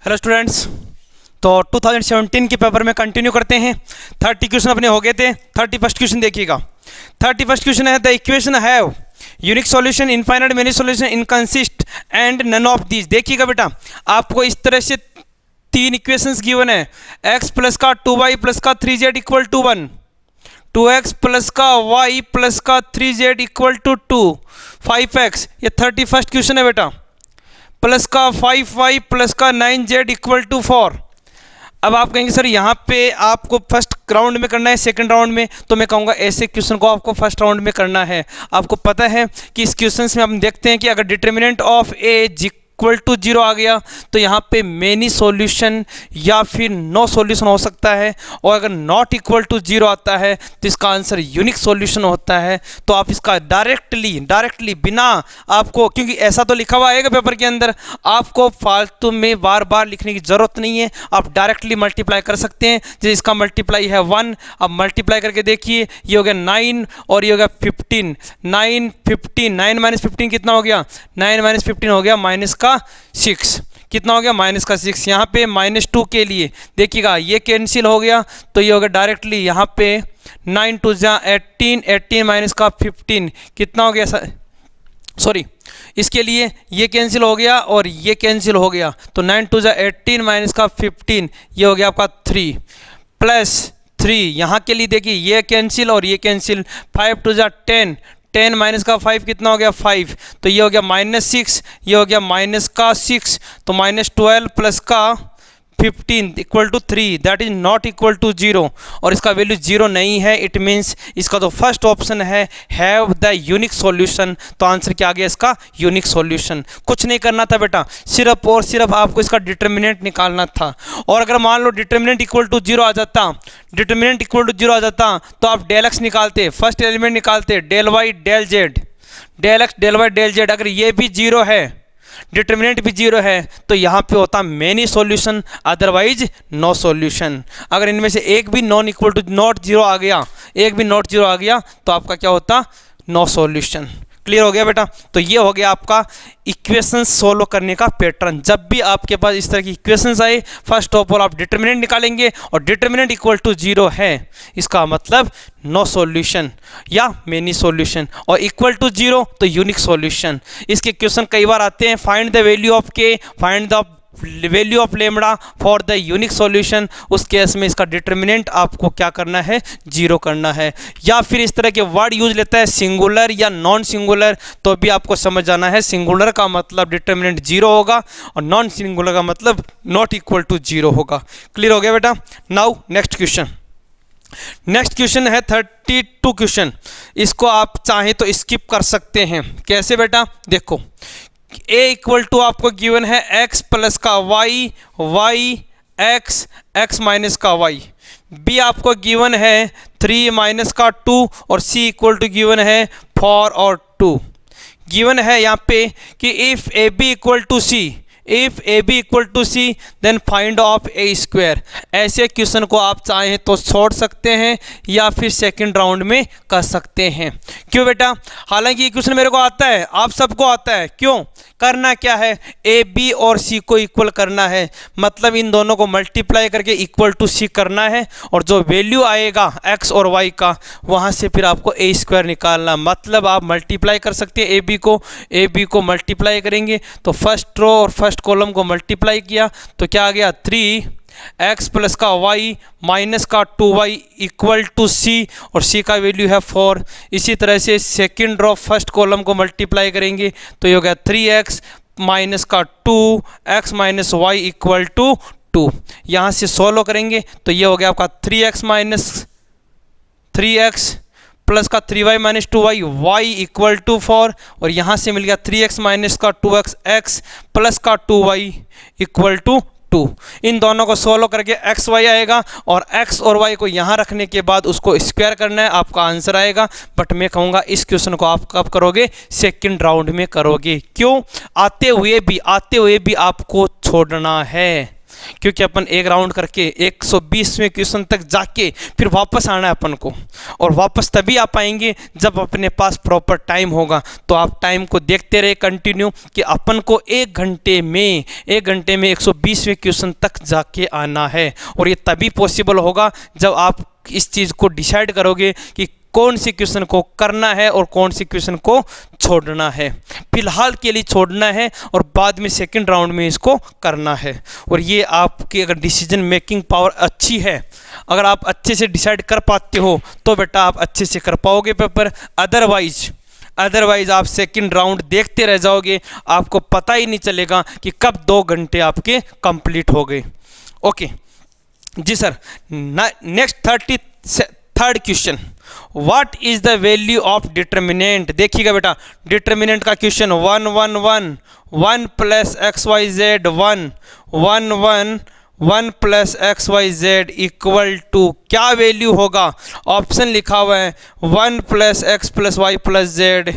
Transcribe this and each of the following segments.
Hello students, तो 2017 के paper में कंटिन्यू करते हैं। 30 क्वेश्चन अपने हो गए थे। 31st क्वेश्चन देखिएगा। 31st क्वेश्चन है the equation have unique solution, infinite many solution, inconsistent and none of these. देखिएगा बेटा, आपको इस तरह से तीन इक्वेशंस गिवन है। x प्लस का 2y प्लस का 3z equal to 1, 2x plus का y प्लस का 3z इक्वल टू 2, 5x, ये 31st क्वेश्चन है बेटा, प्लस का 5y प्लस का 9z इक्वल टू 4। अब आप कहेंगे सर यहाँ पे आपको फर्स्ट राउंड में करना है, सेकंड राउंड में, तो मैं कहूँगा ऐसे क्वेश्चन को आपको फर्स्ट राउंड में करना है। आपको पता है कि इस क्वेश्चन में हम देखते हैं कि अगर determinant of A equal to 0 आ गया तो यहाँ पे मेनी सॉल्यूशन या फिर नो सॉल्यूशन हो सकता है, और अगर नॉट इक्वल टू 0 आता है तो इसका आंसर यूनिक सॉल्यूशन होता है। तो आप इसका डायरेक्टली बिना आपको, क्योंकि ऐसा तो लिखा हुआ आएगा पेपर के अंदर, आपको फालतू में बार बार लिखने की ज़रूरत नहीं है। आप डायरेक्टली मल्टीप्लाई कर सकते हैं। जैसे इसका मल्टीप्लाई है 1, अब मल्टीप्लाई करके देखिए, ये हो गया 9 और ये हो गया 15, 9 माइनस 15 कितना हो गया, 9 माइनस 15 हो गया माइनस का 6, कितना हो गया माइनस का 6। यहाँ पे -2 के लिए देखिएगा ये कैंसिल हो गया, तो ये हो गया डायरेक्टली यहाँ पे 9 2 जा 18, 18 माइनस का 15 कितना हो गया, सॉरी इसके लिए ये कैंसिल हो गया और ये कैंसिल हो गया, तो 9 2 जा 18 माइनस का 15, ये हो गया आपका 3 प्लस 3। यहाँ के लिए देखिए ये कैंसिल और ये कैंसिल, 5 2 जा 10, 10 माइनस का 5 कितना हो गया 5, तो ये हो गया -6, ये हो गया माइनस का 6, तो -12 प्लस का 15 equal to 3, that is not equal to 0, और इसका वैल्यू 0 नहीं है। इट मीन्स इसका तो फर्स्ट ऑप्शन है हैव द यूनिक सॉल्यूशन, तो आंसर क्या आ गया इसका यूनिक सॉल्यूशन। कुछ नहीं करना था बेटा, सिर्फ और सिर्फ आपको इसका डिटर्मिनेंट निकालना था। और अगर मान लो डिटर्मिनेंट इक्वल टू 0 आ जाता, डिटर्मिनेंट इक्वल टू 0 आ जाता, तो आप डेल एक्स निकालते, फर्स्ट एलिमेंट निकालते, del Y del Z, del X del Y del Z. अगर ये भी 0 है, डिटर्मिनेंट भी 0 है, तो यहाँ पे होता many solution, otherwise no solution. अगर इनमें से एक भी नॉन इक्वल टू नॉट 0 आ गया, एक भी नॉट 0 आ गया, तो आपका क्या होता नो सॉल्यूशन। क्लियर हो गया बेटा। तो ये हो गया आपका इक्वेशन सोल्व करने का पैटर्न। जब भी आपके पास इस तरह की इक्वेशंस आए, फर्स्ट ऑफ ऑल आप डिटर्मिनेंट निकालेंगे, और डिटर्मिनेंट इक्वल टू 0 है, इसका मतलब नो सॉल्यूशन या मेनी सॉल्यूशन, और इक्वल टू 0 तो यूनिक सॉल्यूशन। इसके क्वेश्चन कई बार आते हैं, फाइंड द वैल्यू ऑफ के, find the value of lambda for the unique solution. उस केस में इसका डिटर्मिनेंट आपको क्या करना है, 0 करना है। या फिर इस तरह के वर्ड यूज लेता है सिंगुलर या नॉन सिंगुलर, तो भी आपको समझ जाना है सिंगुलर का मतलब डिटर्मिनेंट 0 होगा, और नॉन सिंगुलर का मतलब नॉट इक्वल टू 0 होगा। क्लियर हो गया बेटा। Now next question. Next question है 32 क्वेश्चन। इसको आप चाहें तो स्किप कर सकते हैं। कैसे बेटा, देखो a इक्वल टू आपको गिवन है x प्लस का y, y x, x minus का y। b आपको गिवन है 3 माइनस का 2, और c इक्वल टू गिवन है 4 और 2। गिवन है यहाँ पे कि if A B equal to C, if A B equal to C then find of A square. ऐसे क्वेश्चन को आप चाहें तो छोड़ सकते हैं या फिर सेकंड राउंड में कर सकते हैं। क्यों बेटा, हालांकि ये क्वेश्चन मेरे को आता है, आप सबको आता है। क्यों करना क्या है, ए बी और सी को इक्वल करना है, मतलब इन दोनों को मल्टीप्लाई करके इक्वल टू सी करना है, और जो वैल्यू आएगा एक्स और वाई का, वहाँ से फिर आपको ए स्क्वायर निकालना। मतलब आप मल्टीप्लाई कर सकते हैं ए बी को मल्टीप्लाई करेंगे, तो फर्स्ट रो और फर्स्ट कॉलम को मल्टीप्लाई किया तो क्या आ गया 3x प्लस का y माइनस का 2y इक्वल टू सी, और c का वैल्यू है 4। इसी तरह से सेकंड रो फर्स्ट कॉलम को मल्टीप्लाई करेंगे तो ये हो गया 3x माइनस का 2x minus y equal to 2। यहाँ से सोल्व करेंगे तो ये हो गया आपका 3x माइनस 3x प्लस का 3y minus 2y, y equal to 4, और यहाँ से मिल गया 3x माइनस का 2x, x प्लस का 2y इक्वल टू 2। इन दोनों को सोल्व करके x y आएगा, और x और y को यहाँ रखने के बाद उसको स्क्वायर करना है, आपका आंसर आएगा। बट मैं कहूँगा इस क्वेश्चन को आप कब करोगे, सेकंड राउंड में करोगे। क्यों, आते हुए भी आपको छोड़ना है। क्योंकि अपन एक राउंड करके 120वें क्वेश्चन तक जाके फिर वापस आना है अपन को, और वापस तभी आ पाएंगे जब अपने पास प्रॉपर टाइम होगा। तो आप टाइम को देखते रहे कंटिन्यू कि अपन को 1 घंटे में 120वें क्वेश्चन तक जाके आना है, और ये तभी पॉसिबल होगा जब आप इस चीज़ को डिसाइड करोगे कि कौन सी क्वेश्चन को करना है और कौन सी क्वेश्चन को छोड़ना है। फिलहाल के लिए छोड़ना है और बाद में सेकंड राउंड में इसको करना है। और ये आपकी अगर डिसीजन मेकिंग पावर अच्छी है, अगर आप अच्छे से डिसाइड कर पाते हो तो बेटा आप अच्छे से कर पाओगे पेपर। अदरवाइज आप सेकंड राउंड देखते रह जाओगे, आपको पता ही नहीं चलेगा कि कब 2 घंटे आपके कंप्लीट हो गए। ओके जी sir. Next 33rd question, what is the value of determinant. देखिएगा बेटा, डिटर्मिनेंट का question 1 1 1 1 plus X Y Z 1 1 1 1 plus X Y Z equal to क्या वैल्यू होगा। ऑप्शन लिखा हुआ है 1 plus X plus Y plus Z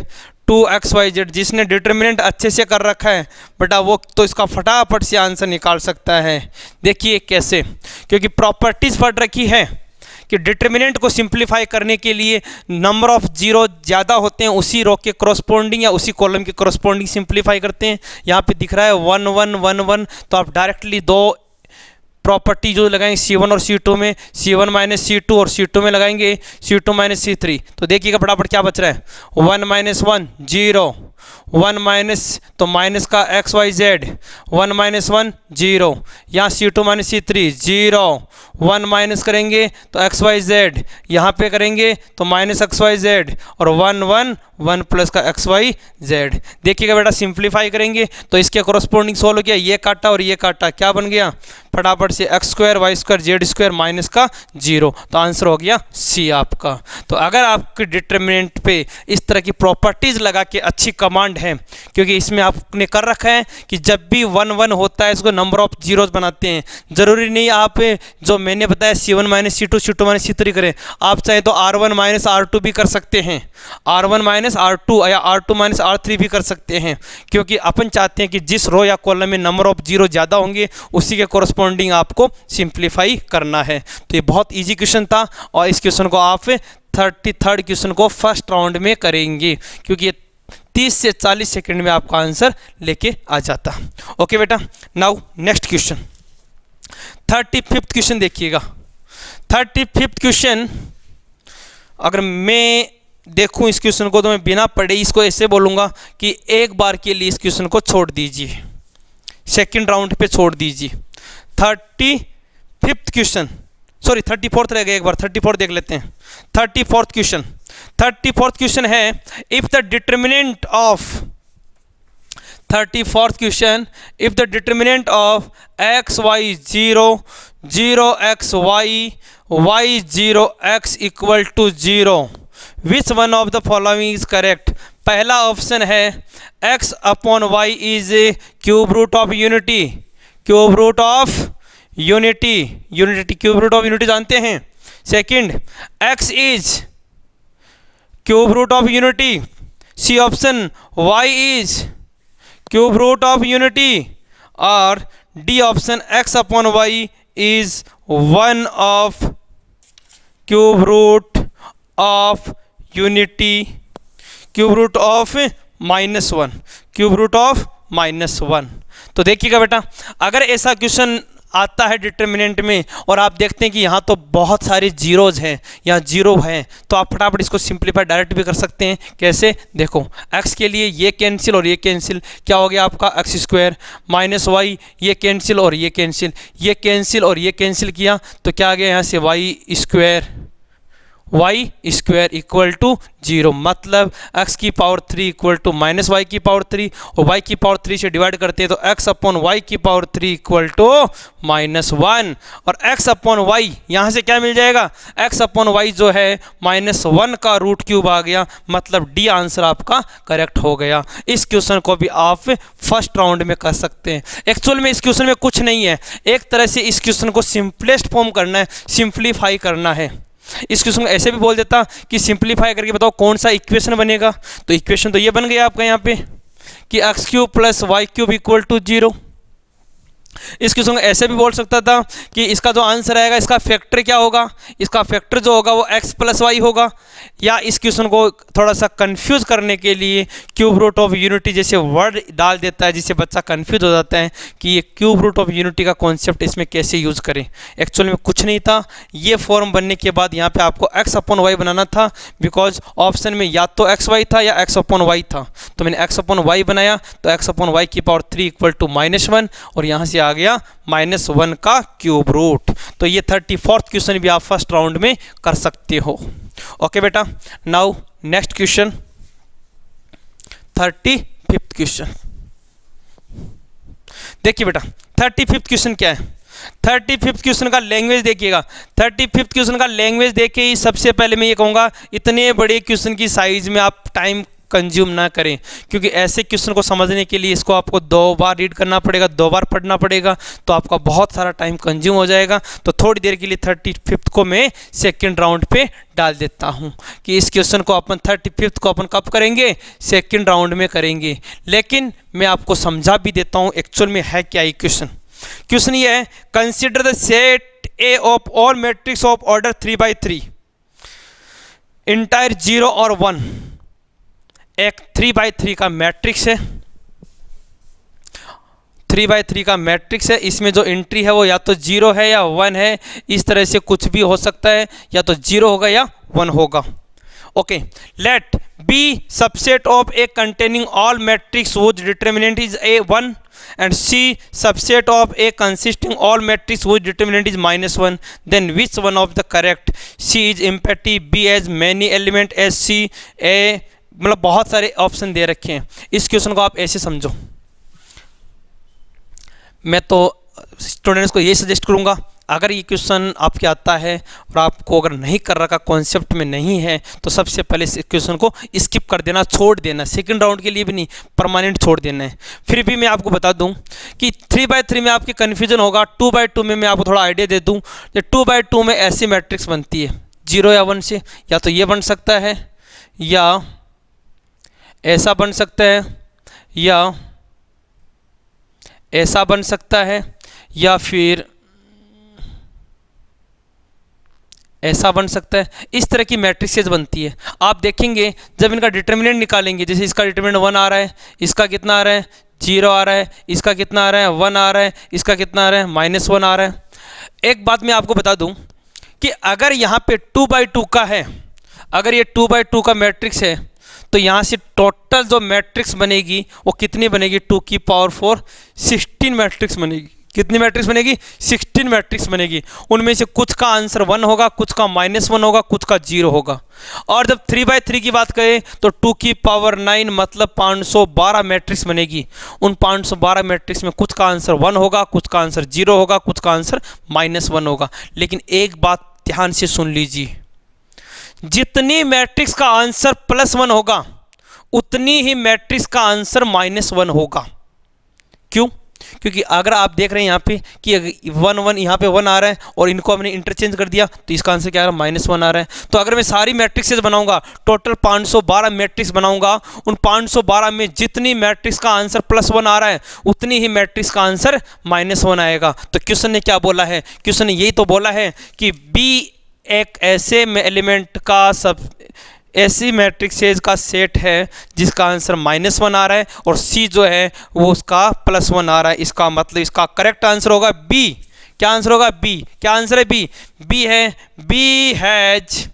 2xyz। जिसने determinant अच्छे से कर रखा है बेटा वो तो इसका फटाफट से आंसर निकाल सकता है। देखिए कैसे, क्योंकि प्रॉपर्टीज पढ़ रखी है कि डिटर्मिनेंट को सिंप्लीफाई करने के लिए नंबर ऑफ जीरो ज़्यादा होते हैं उसी रो के करस्पॉन्डिंग या उसी कॉलम के करस्पॉन्डिंग सिंप्लीफाई करते हैं। यहाँ पे दिख रहा है 1 1 1 1, तो आप डायरेक्टली 2 प्रॉपर्टी जो लगाएंगे C1 और C2 में, C1 माइनस C2 और C2 में लगाएंगे C2 माइनस C3। तो देखिएगा फटाफट क्या बच रहा है 1 माइनस 1 0, 1 माइनस तो माइनस का एक्स वाई जेड 1 माइनस 1 0, यहाँ C2 माइनस C3 0, 1 माइनस करेंगे तो एक्स वाई जेड, यहाँ पे करेंगे तो माइनस एक्स वाई जेड और 1 1 1 प्लस का एक्स वाई जेड। देखिएगा बेटा सिंप्लीफाई करेंगे तो इसके कोरस्पॉन्डिंग सोल्व हो गया, ये काटा और ये काटा, क्या बन गया फटाफट से X square Y square Z square minus का 0। तो आंसर हो गया सी आपका। तो अगर आपके डिटर्मिनेंट पे इस तरह की प्रॉपर्टीज लगा के अच्छी कमांड है, क्योंकि इसमें आपने कर रखा है कि जब भी 1 1 होता है इसको नंबर ऑफ जीरोज बनाते हैं। जरूरी नहीं आप जो मैंने बताया C1 minus C2 C2 minus C3 करें, आप चाहें तो R1 माइनस R2 भी कर सकते हैं, R1 माइनस R2 या R2 माइनस R3 भी कर सकते हैं, क्योंकि अपन चाहते हैं कि जिस रो या कॉलम में नंबर ऑफ जीरो ज़्यादा होंगे उसी के कोरस्पॉन्डिंग आपको सिंप्लीफाई करना है। तो ये बहुत ईजी क्वेश्चन था और इस क्वेश्चन को आप 33rd क्वेश्चन को फर्स्ट राउंड में करेंगे, क्योंकि ये 30 से 40 सेकंड में आपका आंसर लेके आ जाता। ओके बेटा, now next question 35th question देखिएगा। 35th क्वेश्चन अगर मैं देखूं इस क्वेश्चन को तो मैं बिना पढ़े इसको ऐसे बोलूँगा कि एक बार के लिए इस क्वेश्चन को छोड़ दीजिए, सेकंड राउंड पे छोड़ दीजिए। 35th क्वेश्चन, सॉरी 34th रह गया, एक बार 34 देख लेते हैं। 34th क्वेश्चन, 34th क्वेश्चन है if the determinant of 34th question if the determinant of X Y 0 0 X Y Y 0 X equal to 0 which one of the following is correct. पहला option है x upon Y is cube root of unity, cube root of unity, unity cube root of unity जानते हैं। Second x is cube root of unity, C option y is cube root of unity, और D option x upon Y is 1 of cube root of unity, cube root of -1, cube root of -1। तो देखिएगा बेटा अगर ऐसा question आता है determinant में और आप देखते हैं कि यहाँ तो बहुत सारे जीरोज हैं, यहाँ जीरो हैं, तो आप फटाफट इसको सिंप्लीफाई डायरेक्ट भी कर सकते हैं। कैसे देखो, x के लिए ये कैंसिल और ये कैंसिल, क्या हो गया आपका एक्स स्क्वायर माइनस वाई, ये कैंसिल और ये कैंसिल, ये कैंसिल और ये कैंसिल किया तो क्या आ गया यहाँ से वाई स्क्वायर इक्वल टू 0, मतलब x की power 3 equal to minus Y की पावर 3 और y की पावर 3 से डिवाइड करते हैं तो x अपॉन वाई की पावर 3 इक्वल टू -1, और x अपॉन वाई यहाँ से क्या मिल जाएगा, x अपॉन वाई जो है -1 का रूट क्यूब आ गया, मतलब डी आंसर आपका करेक्ट हो गया। इस क्वेश्चन को भी आप फर्स्ट राउंड में कर सकते हैं। एक्चुअल में इस क्वेश्चन में कुछ नहीं है, एक तरह से इस क्वेश्चन को सिंपलेस्ट फॉर्म करना है, सिंप्लीफाई करना है। इस क्वेश्चन को ऐसे भी बोल देता कि सिंप्लीफाई करके बताओ कौन सा इक्वेशन बनेगा, तो इक्वेशन तो ये बन गया आपका यहाँ पे कि X cube plus Y cube equal to 0, इस क्वेश्चन को ऐसे भी बोल सकता था कि इसका जो आंसर आएगा इसका फैक्टर क्या होगा, इसका फैक्टर जो होगा वो x प्लस वाई होगा। या इस क्वेश्चन को थोड़ा सा कंफ्यूज करने के लिए क्यूब रूट ऑफ यूनिटी जैसे वर्ड डाल देता है, जिससे बच्चा कंफ्यूज हो जाता है कि ये क्यूब रूट ऑफ यूनिटी का कॉन्सेप्ट इसमें कैसे यूज़ करें। एक्चुअल में कुछ नहीं था, ये फॉर्म बनने के बाद यहाँ पे आपको x अपॉन वाई बनाना था, बिकॉज ऑप्शन में या तो एक्स वाई था या x अपॉन वाई था। तो मैंने x अपॉन वाई बनाया, तो x अपॉन वाई की पावर 3 इक्वल टू -1, और यहाँ से आ गया -1 का क्यूब रूट। तो ये 34th क्वेश्चन भी आप फर्स्ट राउंड में कर सकते हो। ओके बेटा, now next question 35th question. देखिए बेटा 35th क्वेश्चन क्या है। 35th क्वेश्चन का लैंग्वेज देखिएगा। 35th क्वेश्चन का लैंग्वेज देख के ही सबसे पहले मैं ये कहूँगा, इतने बड़े क्वेश्चन की साइज में आप टाइम कंज्यूम ना करें, क्योंकि ऐसे क्वेश्चन को समझने के लिए इसको आपको 2 बार रीड करना पड़ेगा, 2 बार पढ़ना पड़ेगा, तो आपका बहुत सारा टाइम कंज्यूम हो जाएगा। तो थोड़ी देर के लिए 35th को मैं सेकंड राउंड पे डाल देता हूं कि इस क्वेश्चन को अपन 35th को अपन कब करेंगे, सेकंड राउंड में करेंगे। लेकिन मैं आपको समझा भी देता हूं एक्चुअल में है क्या ये क्वेश्चन। क्वेश्चन ये है, consider the set A of all matrix of order 3×3 entire 0 और 1। एक 3×3 का मैट्रिक्स है, 3×3 का मैट्रिक्स है। इसमें जो एंट्री है वो या तो 0 है या 1 है, इस तरह से कुछ भी हो सकता है, या तो 0 होगा या 1 होगा। Okay, let B subset of A containing all matrix whose determinant is a1 and C subset of A consisting all matrix whose determinant is -1, then which one of the correct? C is empty, B has many element as C, A मतलब बहुत सारे option दे रखे हैं। इस question को आप ऐसे समझो, मैं तो स्टूडेंट्स को ये सजेस्ट करूंगा, अगर ये क्वेश्चन आपके आता है और आपको अगर नहीं कर रखा, कॉन्सेप्ट में नहीं है, तो सबसे पहले इस क्वेश्चन को स्किप कर देना, छोड़ देना। सेकंड राउंड के लिए भी नहीं, परमानेंट छोड़ देना है। फिर भी मैं आपको बता दूं कि 3×3 में आपके कन्फ्यूजन होगा, 2×2 में मैं आपको थोड़ा आइडिया दे दूं। 2×2 में ऐसी मैट्रिक्स बनती है 0 या 1 से, या तो ये बन सकता है, या ऐसा बन सकता है, या ऐसा बन सकता है, या फिर ऐसा बन सकता है। इस तरह की मैट्रिक्सेस बनती है। आप देखेंगे जब इनका डिटर्मिनेंट निकालेंगे, जैसे इसका डिटर्मिनेंट 1 आ रहा है, इसका कितना आ रहा है, 0 आ रहा है, इसका कितना आ रहा है, 1 आ रहा है, इसका कितना आ रहा है, -1 आ रहा है। एक बात मैं आपको बता दूं कि अगर यहाँ पे 2×2 का है, अगर ये 2×2 का मैट्रिक्स है, तो यहाँ से टोटल जो मैट्रिक्स बनेगी वो कितनी बनेगी, 2 की पावर 4 16 मैट्रिक्स बनेगी। कितनी मैट्रिक्स बनेगी, 16 मैट्रिक्स बनेगी। उनमें से कुछ का आंसर 1 होगा, कुछ का -1 होगा, कुछ का 0 होगा। और जब 3×3 की बात करें तो 2 की पावर 9 मतलब 512 मैट्रिक्स बनेगी। उन 512 मैट्रिक्स में कुछ का आंसर 1 होगा, कुछ का आंसर 0 होगा, कुछ का आंसर -1 होगा। लेकिन एक बात ध्यान से सुन लीजिए, जितनी मैट्रिक्स का आंसर +1 होगा, उतनी ही मैट्रिक्स का आंसर -1 होगा। क्यों? क्योंकि अगर आप देख रहे हैं यहाँ पे कि 1 1 यहाँ पे 1 आ रहा है और इनको हमने इंटरचेंज कर दिया, तो इसका आंसर क्या आ रहा है, -1 आ रहा है। तो अगर मैं सारी मैट्रिक्सेस बनाऊंगा, टोटल 512 मैट्रिक्स बनाऊंगा, उन 512 में जितनी मैट्रिक्स का आंसर +1 आ रहा है, उतनी ही मैट्रिक्स का आंसर -1 आएगा। तो क्वेश्चन ने क्या बोला है, क्वेश्चन ने यही तो बोला है कि बी एक ऐसे एलिमेंट का ऐसी मैट्रिक्सेज का सेट है जिसका आंसर -1 आ रहा है, और सी जो है वो उसका +1 आ रहा है। इसका मतलब इसका करेक्ट आंसर होगा बी। क्या आंसर होगा, बी। क्या आंसर है, बी। बी है, B has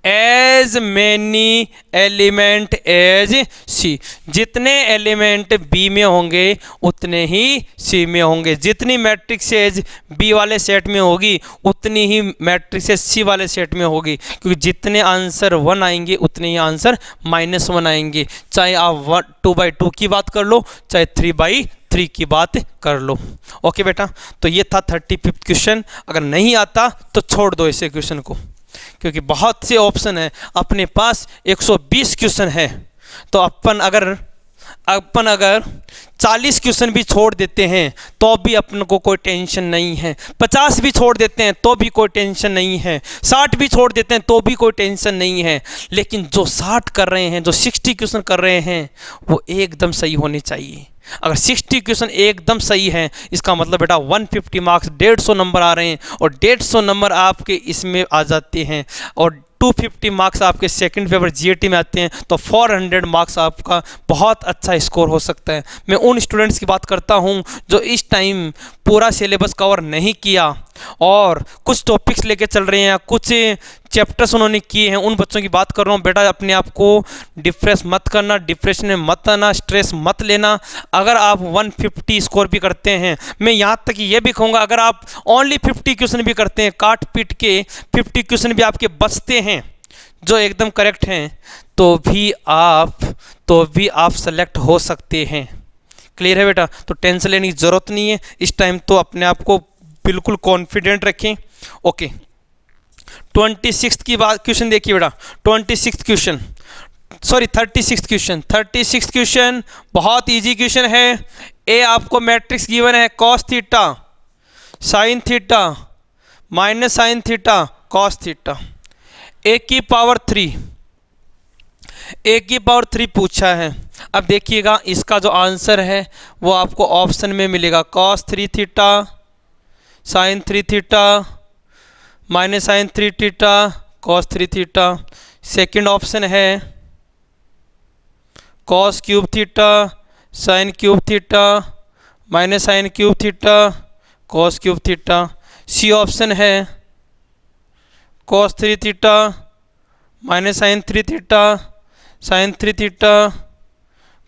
as many element as C. जितने एलिमेंट बी में होंगे उतने ही सी में होंगे। जितनी मैट्रिक्सेज बी वाले सेट में होगी उतनी ही मैट्रिक्सेज सी वाले सेट में होगी, क्योंकि जितने आंसर 1 आएंगे उतने ही आंसर -1 आएंगे। चाहे आप 2×2 की बात कर लो, चाहे 3×3 की बात कर लो। ओके बेटा, तो ये था 35th क्वेश्चन। अगर नहीं आता तो छोड़ दो इसे क्वेश्चन को, क्योंकि बहुत से ऑप्शन है, अपने पास 120 क्वेश्चन है। तो अपन अपन अगर 40 क्वेश्चन भी छोड़ देते हैं तो भी अपन को कोई टेंशन नहीं है, 50 भी छोड़ देते हैं तो भी कोई टेंशन नहीं है, 60 भी छोड़ देते हैं तो भी कोई टेंशन नहीं है। लेकिन जो 60 कर रहे हैं, जो 60 क्वेश्चन कर रहे हैं, वो एकदम सही होने चाहिए। अगर 60 क्वेश्चन एकदम सही है, इसका मतलब बेटा 150 मार्क्स, 150 नंबर आ रहे हैं, और 150 नंबर आपके इसमें आ जाते हैं, और 250 मार्क्स आपके सेकंड पेपर जीएटी में आते हैं, तो 400 मार्क्स आपका बहुत अच्छा स्कोर हो सकता है। मैं उन स्टूडेंट्स की बात करता हूं जो इस टाइम पूरा सिलेबस कवर नहीं किया और कुछ टॉपिक्स लेके चल रहे हैं, कुछ चैप्टर्स उन्होंने किए हैं, उन बच्चों की बात कर रहा हूँ। बेटा अपने आप को डिप्रेस मत करना, डिप्रेशन में मत आना, स्ट्रेस मत लेना। अगर आप 150 स्कोर भी करते हैं, मैं यहाँ तक ये भी कहूँगा अगर आप ओनली 50 क्वेश्चन भी करते हैं, काट पीट के 50 क्वेश्चन भी आपके बचते हैं जो एकदम करेक्ट हैं, तो भी आप सेलेक्ट हो सकते हैं। क्लियर है बेटा? तो टेंशन लेने की ज़रूरत नहीं है इस टाइम, तो अपने आप को बिल्कुल कॉन्फिडेंट रखें। ओके, 26 की बात क्वेश्चन देखिए बेटा, 36 क्वेश्चन बहुत इजी क्वेश्चन है। ए आपको मैट्रिक्स गिवन है cos theta sine theta minus sine theta cos theta, A की पावर 3 पूछा है। अब देखिएगा इसका जो आंसर है वो आपको ऑप्शन में मिलेगा, cos 3 theta sine 3 theta minus sine 3 theta cos 3 theta. Second option है cos cube theta sine cube theta minus sine cube theta cos cube theta. C option है cos 3 theta minus sine 3 theta sine 3 theta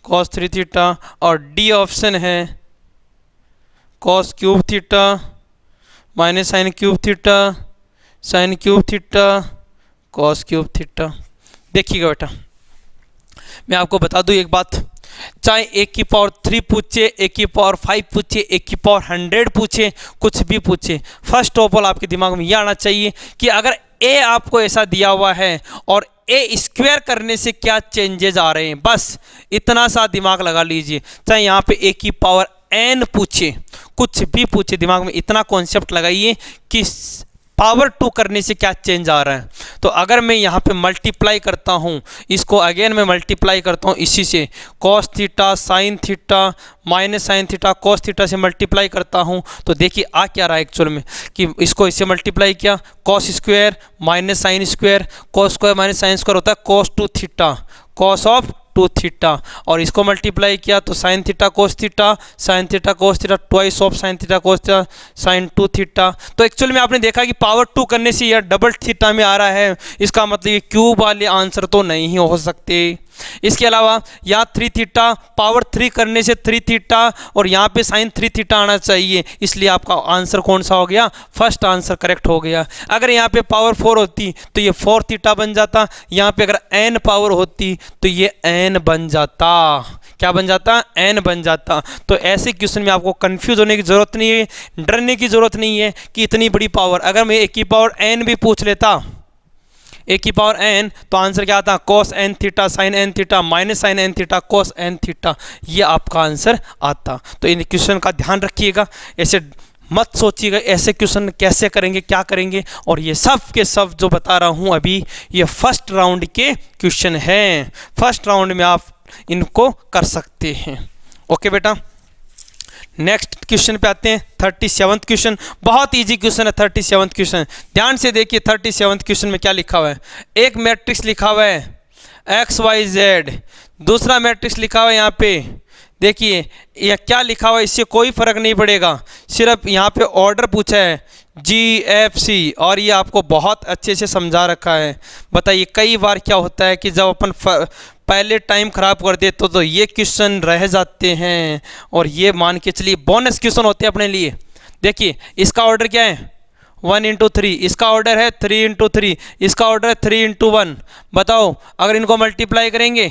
cos 3 theta. और D option है cos cube theta minus sine cube theta sine cube theta cos cube theta. देखिएगा बेटा, मैं आपको बता दूं एक बात, चाहे ए की पावर 3 पूछे, ए की पावर 5 पूछे, ए की पावर 100 पूछे, कुछ भी पूछे, फर्स्ट ऑफ ऑल आपके दिमाग में यह आना चाहिए कि अगर ए आपको ऐसा दिया हुआ है और ए स्क्वायर करने से क्या चेंजेस आ रहे हैं, बस इतना सा दिमाग लगा लीजिए। चाहे यहाँ पे ए की पावर एन पूछे, कुछ भी पूछे, दिमाग में इतना कॉन्सेप्ट लगाइए कि पावर 2 करने से क्या चेंज आ रहा है। तो अगर मैं यहाँ पे मल्टीप्लाई करता हूँ, इसको अगेन मैं मल्टीप्लाई करता हूँ इसी से, cos theta sine theta minus sine theta cos theta से मल्टीप्लाई करता हूँ, तो देखिए आ क्या रहा है एक्चुअल में कि इसको इससे मल्टीप्लाई किया, cos square minus sine square, cos square minus sine square होता है cos 2 theta, cos of 2 theta, और इसको मल्टीप्लाई किया तो sine theta cos theta sine theta cos theta twice of sine theta cos theta sine 2 theta. तो actual में आपने देखा कि पावर 2 करने से यह डबल थीटा में आ रहा है, इसका मतलब ये क्यूब वाले आंसर तो नहीं हो सकते। इसके अलावा यहाँ 3 थीटा पावर 3 करने से 3 थीटा और यहाँ पे साइन 3 थीटा आना चाहिए, इसलिए आपका आंसर कौन सा हो गया, फर्स्ट आंसर करेक्ट हो गया। अगर यहाँ पे पावर 4 होती तो ये 4 थीटा बन जाता, यहाँ पे अगर n पावर होती तो ये n बन जाता, क्या बन जाता, n बन जाता। तो ऐसे क्वेश्चन में आपको कंफ्यूज होने की ज़रूरत नहीं है, डरने की ज़रूरत नहीं है कि इतनी बड़ी पावर, अगर मैं एक की पावर n भी पूछ लेता, ए की पावर n, तो आंसर क्या आता, cos n theta sine n theta minus sine n theta cos n theta, ये आपका आंसर आता। तो इन क्वेश्चन का ध्यान रखिएगा, ऐसे मत सोचिएगा ऐसे क्वेश्चन कैसे करेंगे क्या करेंगे, और ये सब के सब जो बता रहा हूँ अभी ये फर्स्ट राउंड के क्वेश्चन हैं, फर्स्ट राउंड में आप इनको कर सकते हैं। ओके बेटा, नेक्स्ट क्वेश्चन पे आते हैं, 37th क्वेश्चन, बहुत इजी क्वेश्चन है 37th क्वेश्चन। ध्यान से देखिए 37th क्वेश्चन में क्या लिखा हुआ है, एक मैट्रिक्स लिखा हुआ है एक्स वाई जेड, दूसरा मैट्रिक्स लिखा हुआ है यहाँ पे, देखिए यह क्या लिखा हुआ है इससे कोई फर्क नहीं पड़ेगा, सिर्फ यहाँ पे ऑर्डर पूछा है GFC, और ये आपको बहुत अच्छे से समझा रखा है। बताइए कई बार क्या होता है कि जब अपन पहले टाइम ख़राब कर दे तो ये क्वेश्चन रह जाते हैं, और ये मान के चलिए बोनस क्वेश्चन होते हैं अपने लिए। देखिए इसका ऑर्डर क्या है 1 into 3, इसका ऑर्डर है 3 into 3, इसका ऑर्डर है 3 into 1। बताओ अगर इनको मल्टीप्लाई करेंगे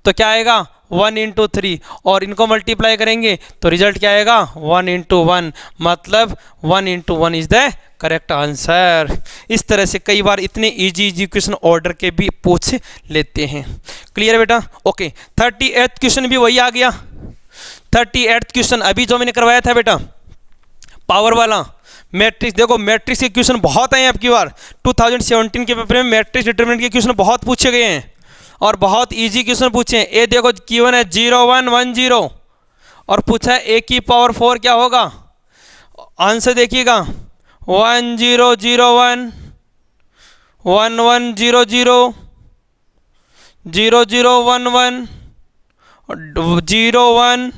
तो क्या आएगा 1 into 3, और इनको मल्टीप्लाई करेंगे तो रिजल्ट क्या आएगा 1 into 1, मतलब 1 into 1 is the correct answer. इस तरह से कई बार इतने इजी क्वेश्चन ऑर्डर के भी पूछ लेते हैं। क्लियर है बेटा? ओके, 38th क्वेश्चन भी वही आ गया। 38th क्वेश्चन अभी जो मैंने करवाया था बेटा, पावर वाला मैट्रिक्स। देखो मैट्रिक्स के क्वेश्चन बहुत आए हैं आपकी बार 2017 के पेपर में। मैट्रिक्स डिटरमिनेंट के क्वेश्चन बहुत पूछे गए हैं और बहुत इजी क्वेश्चन पूछे हैं। ये देखो गिवन है 0 1 1 0 और पूछा है a की पावर 4 क्या होगा। आंसर देखिएगा 1 0 0 1 1 1 0 0 0 0 1 1 0 1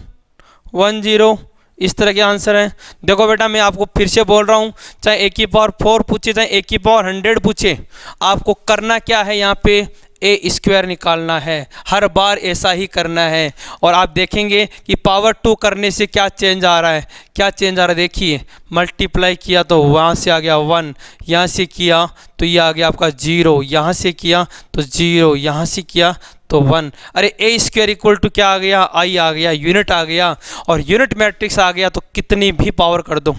1 0, इस तरह के आंसर हैं। देखो बेटा मैं आपको फिर से बोल रहा हूँ, चाहे a की पावर 4 पूछे चाहे a की पावर 100 पूछे, आपको करना क्या है, यहाँ पे ए स्क्वायर निकालना है। हर बार ऐसा ही करना है और आप देखेंगे कि पावर 2 करने से क्या चेंज आ रहा है। क्या चेंज आ रहा है देखिए, मल्टीप्लाई किया तो वहाँ से आ गया 1, यहाँ से किया तो ये आ गया आपका 0, यहाँ से किया तो 0, यहाँ से किया तो 1। अरे ए स्क्वायर इक्वल टू क्या आ गया, आई आ गया, यूनिट आ गया। और यूनिट मैट्रिक्स आ गया तो कितनी भी पावर कर दो,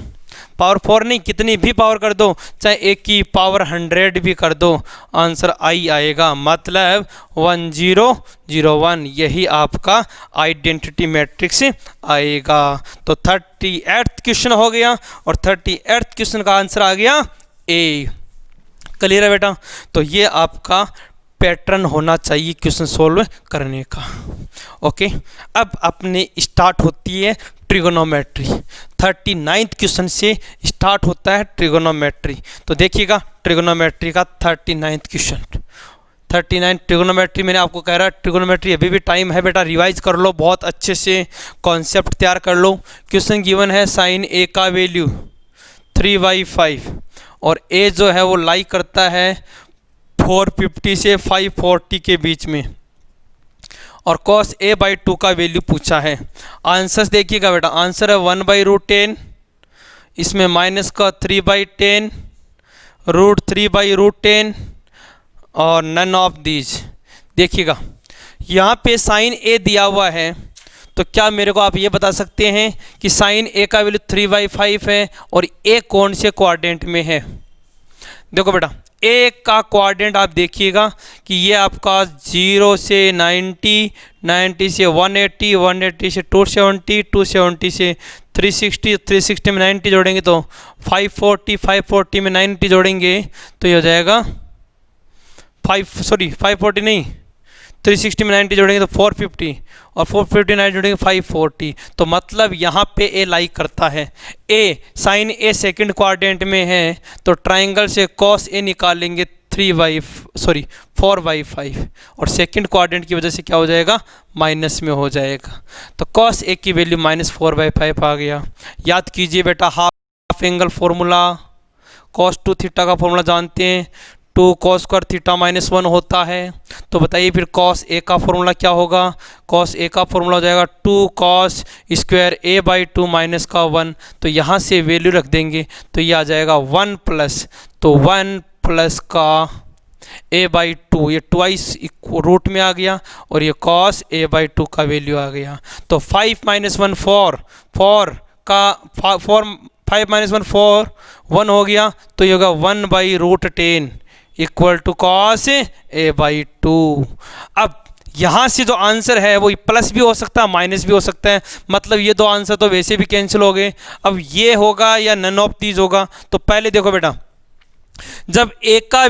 पावर 4 नहीं कितनी भी पावर कर दो, चाहे ए की पावर 100 भी कर दो, आंसर आई आएगा। मतलब 1 0 0 1 यही आपका आइडेंटिटी मैट्रिक्स आएगा। तो 38th क्वेश्चन हो गया और 38th क्वेश्चन का आंसर आ गया ए। क्लियर है बेटा? तो ये आपका पैटर्न होना चाहिए क्वेश्चन सोल्व करने का। ओके, अब अपने स्टार्ट होती है ट्रिगोनोमेट्री। 39th क्वेश्चन से स्टार्ट होता है ट्रिगोनोमेट्री। तो देखिएगा ट्रिगोनोमेट्री का 39th क्वेश्चन। 39 ट्रिगोनोमेट्री मैंने आपको कह रहा है, ट्रिगोनोमेट्री अभी भी टाइम है बेटा, रिवाइज कर लो बहुत अच्छे से, कॉन्सेप्ट तैयार कर लो। क्वेश्चन गिवन है साइन ए का वैल्यू 3/5 और ए जो है वो लाई करता है 450 से 540 के बीच में और cos a/2 का वैल्यू पूछा है। आंसर्स देखिएगा बेटा, आंसर है 1/√10, इसमें माइनस का 3/10, √3/√10 और नन ऑफ दीज। देखिएगा यहाँ पे साइन ए दिया हुआ है, तो क्या मेरे को आप ये बता सकते हैं कि साइन ए का वैल्यू 3/5 है और ए कौन से क्वाड्रेंट में है। देखो बेटा ए का क्वाड्रेंट आप देखिएगा कि ये आपका 0 से 90, 90 से 180, 180 से 270, 270 से 360, 360 में 90 जोड़ेंगे तो 540, 540 में 90 जोड़ेंगे तो ये हो जाएगा 540 नहीं, 360 में 90 जोड़ेंगे तो 450 और 450 90 जोड़ेंगे 540। तो मतलब यहाँ पे ए लाई करता है। ए साइन ए सेकंड क्वाड्रेंट में है तो ट्राइंगल से कॉस ए निकालेंगे 4/5 और सेकंड क्वाड्रेंट की वजह से क्या हो जाएगा, माइनस में हो जाएगा। तो कॉस ए की वैल्यू -4/5 आ गया। याद कीजिए बेटा half angle formula, cos 2 theta का फॉर्मूला जानते हैं, 2 cos स्क्वायर थीटा -1 होता है। तो बताइए फिर cos a का फॉर्मूला क्या होगा, cos a का फॉर्मूला हो जाएगा 2 cos स्क्वायर a/2 माइनस का 1। तो यहाँ से वैल्यू रख देंगे तो ये आ जाएगा 1 प्लस, तो 1 प्लस का a/2, ये ट्वाइस रूट में आ गया और ये cos a/2 का वैल्यू आ गया। तो 5 - 1 4, 4 का 5 - 1 4, 1 हो गया तो ये होगा 1/√10 इक्वल टू cos a/2। अब यहाँ से जो आंसर है वो प्लस भी हो सकता है माइनस भी हो सकता है, मतलब ये दो आंसर तो वैसे भी कैंसिल हो गए। अब ये होगा या नन ऑफ दीज होगा। तो पहले देखो बेटा, जब ए का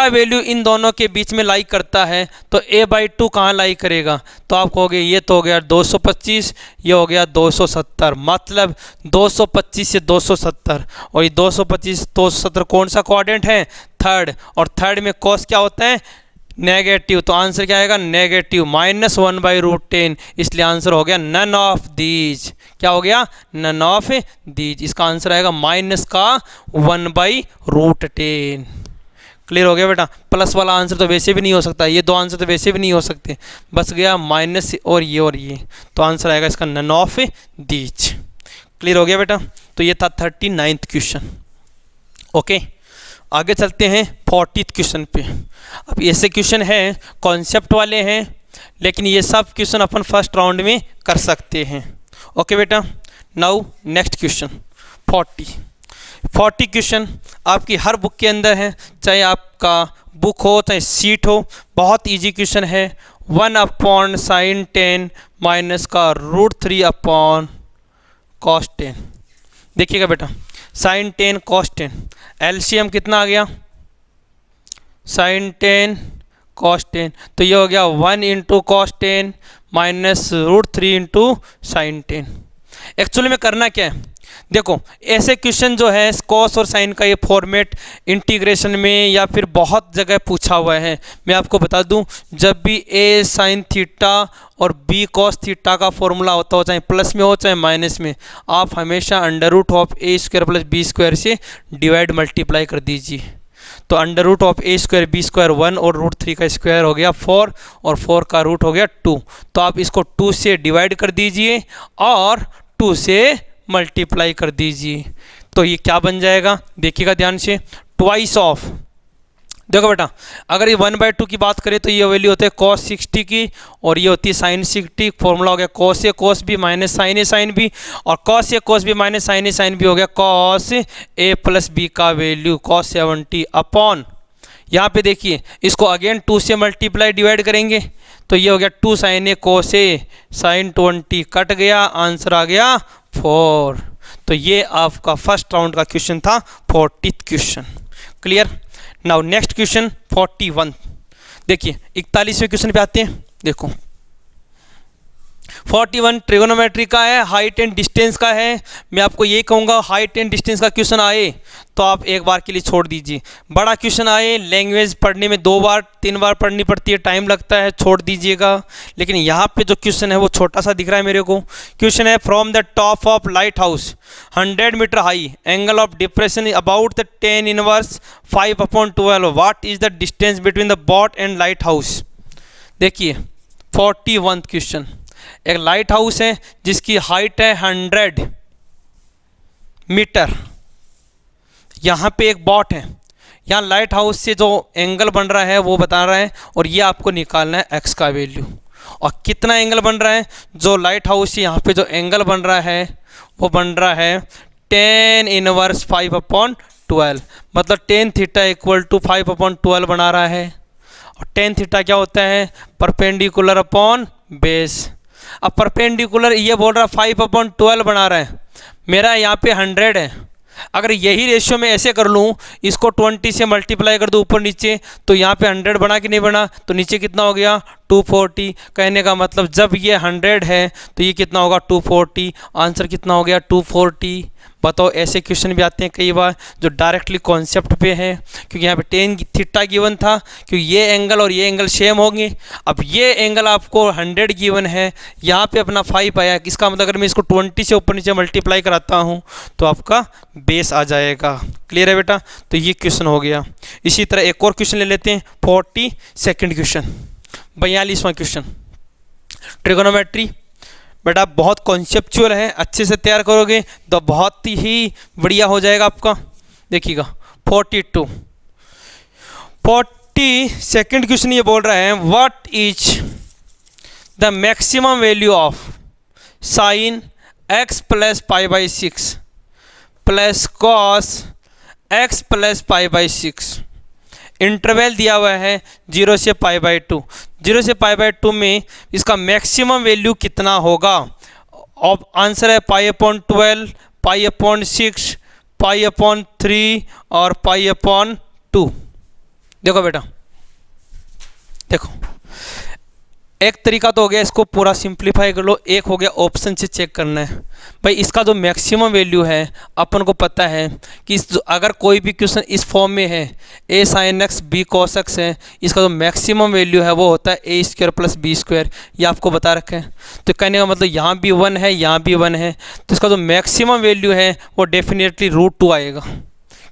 वैल्यू इन दोनों के बीच में लाई करता है तो a/2 कहाँ लाई करेगा, तो आप कहोगे ये तो हो गया 225, ये हो गया 270, मतलब 225 से 270 और ये 225 270 कौन सा क्वाड्रेंट है, थर्ड, और थर्ड में cos क्या होता है, नेगेटिव। तो आंसर क्या आएगा, नेगेटिव -1/√10, इसलिए आंसर हो गया नन ऑफ दीज। क्या हो गया, नन ऑफ दीज। इसका आंसर आएगा माइनस का 1/√10। क्लियर हो गया बेटा। प्लस वाला आंसर तो वैसे भी नहीं हो सकता, ये दो आंसर तो वैसे भी नहीं हो सकते, बस गया माइनस और ये, तो आंसर आएगा इसका नन ऑफ दीज। क्लियर हो गया बेटा। तो ये था 39th क्वेश्चन। ओके, आगे चलते हैं 40th क्वेश्चन पे। अब ऐसे क्वेश्चन हैं कॉन्सेप्ट वाले हैं, लेकिन ये सब क्वेश्चन अपन फर्स्ट राउंड में कर सकते हैं। ओके बेटा, नाउ नेक्स्ट क्वेश्चन 40 क्वेश्चन आपकी हर बुक के अंदर है, चाहे आपका बुक हो चाहे सीट हो, बहुत इजी क्वेश्चन है। 1/sin10 माइनस का √3 अपॉन cos 10। देखिएगा बेटा, sin 10 cos 10 एलसीएम कितना आ गया, sin 10 cos 10, तो ये हो गया 1 into cos 10 minus √3 into sin 10। Actually में करना क्या है, देखो ऐसे क्वेश्चन जो है कॉस और साइन का ये फॉर्मेट इंटीग्रेशन में या फिर बहुत जगह पूछा हुआ है। मैं आपको बता दूं, जब भी a साइन थीटा और b कॉस थीटा का फॉर्मूला होता हो, चाहे प्लस में हो चाहे माइनस में, आप हमेशा √a² प्लस b² से डिवाइड मल्टीप्लाई कर दीजिए। तो √a² b² 1 और √3 का स्क्वायर हो गया 4 और 4 का रूट हो गया 2। तो आप इसको 2 से डिवाइड कर दीजिए और 2 से मल्टीप्लाई कर दीजिए, तो ये क्या बन जाएगा, देखिएगा ध्यान से, ट्वाइस ऑफ। देखो बेटा, अगर ये 1/2 की बात करें तो ये वैल्यू होती है cos 60 की और ये होती है sin 60। फॉर्मूला हो गया cos a cos b minus sin a sin b, और cos a cos b minus sin a sin b हो गया cos a प्लस b का वैल्यू cos 70 अपॉन, यहाँ पे देखिए इसको अगेन 2 से मल्टीप्लाई डिवाइड करेंगे, तो ये हो गया 2 sin a cos a sin 20 cut गया, आंसर आ गया 4। तो ये आपका फर्स्ट राउंड का क्वेश्चन था, 40th question. Clear. Now next question 41। देखिए 41वें क्वेश्चन पे आते हैं। देखो 41 ट्रिगोनोमेट्री का है, हाइट एंड डिस्टेंस का है। मैं आपको ये कहूँगा, हाइट एंड डिस्टेंस का क्वेश्चन आए तो आप एक बार के लिए छोड़ दीजिए। बड़ा क्वेश्चन आए, लैंग्वेज पढ़ने में 2 बार 3 बार पढ़नी पड़ती है, टाइम लगता है, छोड़ दीजिएगा। लेकिन यहाँ पे जो क्वेश्चन है वो छोटा सा दिख रहा है मेरे को। क्वेश्चन है, from the top of light house 100 metre high, angle of depression about the 10 inverse 5/12, what is the distance between the bot and light house. देखिए 41 क्वेश्चन, एक लाइट हाउस है जिसकी हाइट है 100 मीटर, यहाँ पे एक बॉट है, यहाँ लाइट हाउस से जो एंगल बन रहा है वो बता रहा है, और ये आपको निकालना है x का वैल्यू। और कितना एंगल बन रहा है, जो लाइट हाउस से यहाँ पे जो एंगल बन रहा है वो बन रहा है 10 इनवर्स 5/12, मतलब tan थीटा इक्वल टू 5/12 बना रहा है। और tan थीटा क्या होता है, परपेंडिकुलर अपॉन बेस। अब परपेंडिकुलर ये बोल रहा है 5/12 बना रहा है, मेरा यहाँ पे 100 है। अगर यही रेशियो में ऐसे कर लूँ, इसको 20 से मल्टीप्लाई कर दूँ ऊपर नीचे, तो यहाँ पे 100 बना कि नहीं बना, तो नीचे कितना हो गया 240। कहने का मतलब जब ये 100 है तो ये कितना होगा 240, आंसर कितना हो गया 240। बताओ, ऐसे क्वेश्चन भी आते हैं कई बार जो डायरेक्टली कॉन्सेप्ट पे हैं, क्योंकि यहाँ पे tan थीटा गिवन था, क्योंकि ये एंगल और ये एंगल सेम होंगे। अब ये एंगल आपको 100 गिवन है, यहाँ पे अपना 5 आया, इसका मतलब अगर मैं इसको 20 से ऊपर नीचे मल्टीप्लाई कराता हूँ तो आपका बेस आ जाएगा। क्लियर है बेटा, तो ये क्वेश्चन हो गया। इसी तरह एक और क्वेश्चन ले लेते हैं, 42nd क्वेश्चन, 42वां क्वेश्चन, ट्रिगोनोमेट्री। बेटा बहुत कॉन्सेप्चुअल है, अच्छे से तैयार करोगे तो बहुत ही बढ़िया हो जाएगा आपका। देखिएगा 42nd क्वेश्चन ये बोल रहा है, what is the maximum value of sine x plus π/6 plus cos x plus π/6। Interval दिया हुआ है 0 से π/2। 0 से π/2 में इसका मैक्सिमम वैल्यू कितना होगा। अब आंसर है π/12, π/6, π/3 और π/2। देखो बेटा, देखो एक तरीका तो हो गया इसको पूरा सिंप्लीफाई कर लो, एक हो गया ऑप्शन से चेक करना है। भाई इसका जो मैक्सिमम वैल्यू है अपन को पता है कि अगर कोई भी क्वेश्चन इस फॉर्म में है, a sin x b cos x है, इसका जो मैक्सिमम वैल्यू है वो होता है a² प्लस b², ये आपको बता रखा है। तो कहने का मतलब यहाँ भी 1 है, यहाँ भी 1 है, तो इसका जो मैक्सिमम वैल्यू है वो डेफिनेटली √2 आएगा।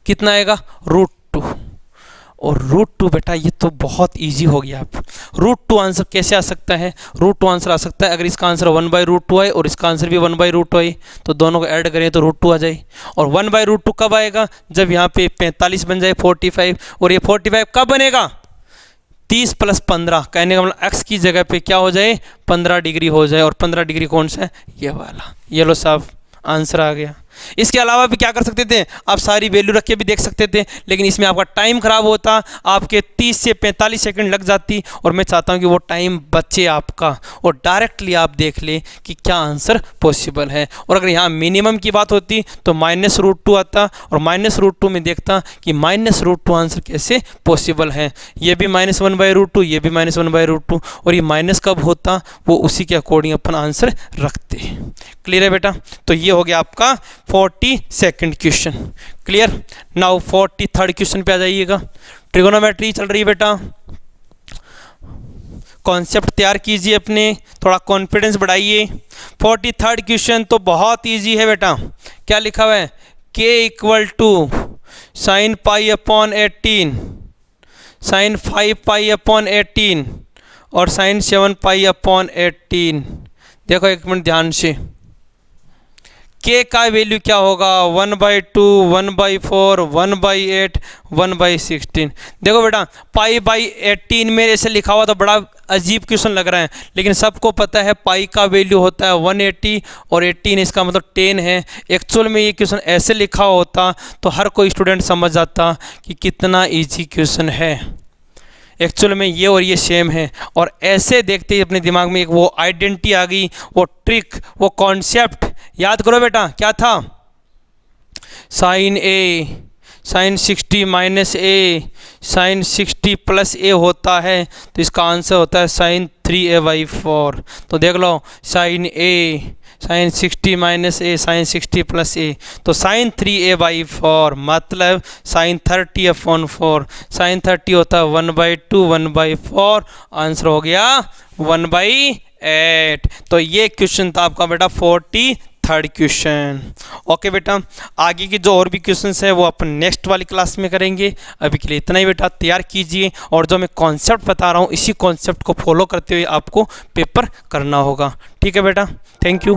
कितना आएगा, √2। और √2 बेटा ये तो बहुत इजी हो गया। आप √2 आंसर कैसे आ सकता है, √2 आंसर आ सकता है अगर इसका आंसर 1/√2 आए और इसका आंसर भी 1/√2 आए, तो दोनों को ऐड करें तो √2 आ जाए। और 1/√2 कब आएगा, जब यहाँ पे 45 बन जाए 45, और ये 45 कब बनेगा 30 + 15। कहने का मतलब x की जगह पे क्या हो जाए 15 डिग्री हो जाए, और 15 डिग्री कौन सा है, ये वाला। ये लो साहब आंसर आ गया। इसके अलावा भी क्या कर सकते थे, आप सारी वैल्यू रख के भी देख सकते थे, लेकिन इसमें आपका टाइम खराब होता, आपके 30 से 45 सेकंड लग जाती, और मैं चाहता हूं कि वो टाइम बचे आपका और डायरेक्टली आप देख ले कि क्या आंसर पॉसिबल है। और अगर यहाँ मिनिमम की बात होती तो -√2 आता और -√2 में देखता कि -√2 आंसर कैसे पॉसिबल है। ये भी -1/√2, ये भी -1/√2, और ये माइनस कब होता वो उसी के अकॉर्डिंग अपन आंसर रखते। क्लियर है बेटा? तो ये हो गया आपका 42nd question. Clear? Now 43rd question पे आ जाइएगा। ट्रिगोनोमेट्री चल रही है बेटा, कॉन्सेप्ट तैयार कीजिए अपने, थोड़ा कॉन्फिडेंस बढ़ाइए। 43rd क्वेश्चन तो बहुत इजी है बेटा। क्या लिखा हुआ है? k = sin π/18, sin 5π/18 और sin 7π/18। देखो एक मिनट ध्यान से, k का वैल्यू क्या होगा? 1/2, 1/4, 1/8, 1/16। देखो बेटा π/18 में ऐसे लिखा हुआ तो बड़ा अजीब क्वेश्चन लग रहा है, लेकिन सबको पता है पाई का वैल्यू होता है 180 और 18 इसका मतलब 10 है। एक्चुअल में ये क्वेश्चन ऐसे लिखा होता तो हर कोई स्टूडेंट समझ जाता कि कितना इजी क्वेश्चन है। एक्चुअल में ये और ये सेम है, और ऐसे देखते ही अपने दिमाग में एक वो आइडेंटिटी आ गई, वो ट्रिक, वो कॉन्सेप्ट याद करो बेटा। क्या था? sin A sin 60 - A sin 60 + A होता है, तो इसका आंसर होता है sin 3A/4। तो देख लो, sin A sin 60 - A sin 60 + A, तो sin 3A/4 मतलब sin 30/4। sin 30 होता है 1/2, 1/4, आंसर हो गया 1/8। तो ये क्वेश्चन था आपका बेटा 43rd क्वेश्चन। ओके बेटा, आगे के जो और भी क्वेश्चंस है वो अपन नेक्स्ट वाली क्लास में करेंगे। अभी के लिए इतना ही बेटा, तैयार कीजिए, और जो मैं कॉन्सेप्ट बता रहा हूँ इसी कॉन्सेप्ट को फॉलो करते हुए आपको पेपर करना होगा। ठीक है बेटा, थैंक यू।